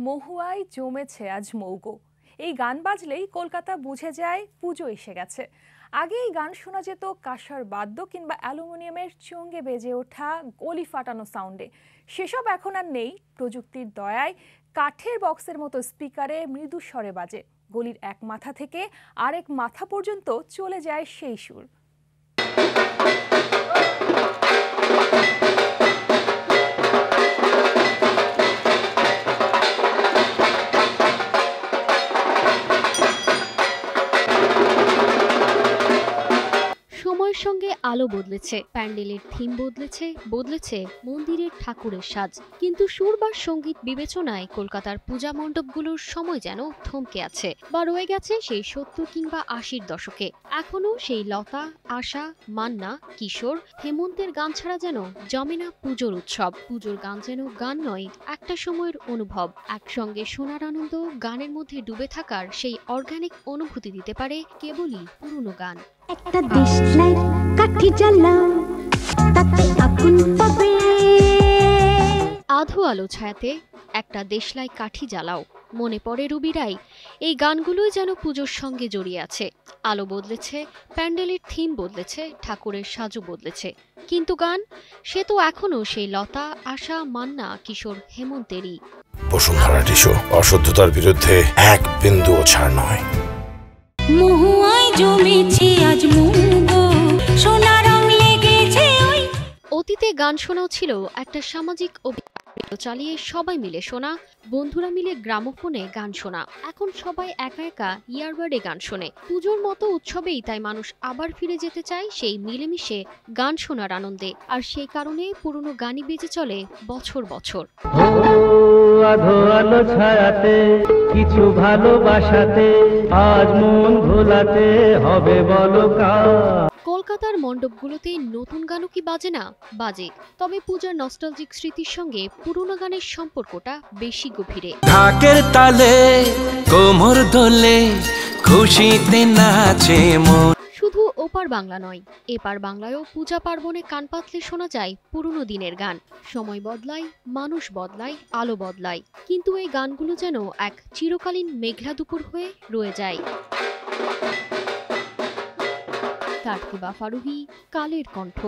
মহুয়ায় জমেছে আজ মৌগো। এই গান বাজলেই কলকাতা বুঝে যায় পুজো এসে গেছে। আগে এই গান শোনা যেত কাঁসার বাদ্য কিংবা অ্যালুমিনিয়ামের চঙ্গে বেজে ওঠা গলি ফাটানো সাউন্ডে। সেসব এখন আর নেই। প্রযুক্তির দয়ায় কাঠের বক্সের মতো স্পিকারে মৃদু স্বরে বাজে। গলির এক মাথা থেকে আরেক মাথা পর্যন্ত চলে যায় সেই সুর। সময়ের সঙ্গে আলো বদলেছে, প্যান্ডেলের থিম বদলেছে মন্দিরের ঠাকুরের সাজ, কিন্তু সুর বা সঙ্গীত বিবেচনায় কলকাতার পূজা মণ্ডপগুলোর সময় যেন থমকে আছে বা রয়ে গেছে সেই ৭০ কিংবা ৮০-র দশকে। এখনো সেই লতা, আশা, মান্না, কিশোর, হেমন্তের গান ছাড়া যেন জমে না পুজোর উৎসব। পুজোর গান যেন গান নয়, একটা সময়ের অনুভব। একসঙ্গে শোনার আনন্দ, গানের মধ্যে ডুবে থাকার সেই অর্গানিক অনুভূতি দিতে পারে কেবলই পুরনো গান। একটা দেশলাই কাঠি জ্বালাও, তাতে আগুন পাবে। আধো আলো ছায়াতে একটা দেশলাই কাঠি জ্বালাও, মনে পড়ে রুবিরাই। এই গানগুলোই যেন পুজোর সঙ্গে জড়িয়ে আছে। আলো বদলেছে, প্যান্ডেলের থিম বদলেছে, ঠাকুরের সাজও বদলেছে, কিন্তু গান সে তো এখনো সেই লতা, আশা, মান্না, কিশোর, হেমন্তেরই। বসুন্ধরা টিস্যু অশুদ্ধতার বিরুদ্ধে এক বিন্দুও ছাড় নয়। মহুয়ায় জমেছে আজ মৌগো, সোনা রং লেগেছে ওই। অতীতে গান শোনাও ছিল একটা সামাজিক চালিয়ে সবাই মিলে শোনা, বন্ধুরা মিলে গ্রামোফোনে গান শোনা। এখন সবাই একা একা ইয়ারবাডে গান শোনে। পুজোর মতো উৎসবেই তাই মানুষ আবার ফিরে যেতে চায় সেই মিলেমিশে গান শোনার আনন্দে। আর সেই কারণে পুরনো গানই বেজে চলে বছর বছর। আধো আলো ছায়াতে কিছু ভালোবাসাতে আজ মন ভোলাতে হবে বলো কার। কলকাতার মণ্ডপগুলোতে নতুন গানও কি বাজে না? বাজে, তবে পূজার নস্টালজিক স্মৃতির সঙ্গে পুরোনো গানের সম্পর্কটা বেশি গভীরে। ঢাকের তালে কোমর দোলে খুশিতে নাচে মন। শুধু ওপার বাংলা নয়, এপার বাংলায়ও পূজা পার্বণে কান পাতলে শোনা যায় পুরনো দিনের গান। সময় বদলায়, মানুষ বদলায়, আলো বদলায়, কিন্তু এই গানগুলো যেন এক চিরকালীন মেঘলা দুপুর হয়ে রয়ে যায়। তারকিবা ফারুহী, কালের কণ্ঠ।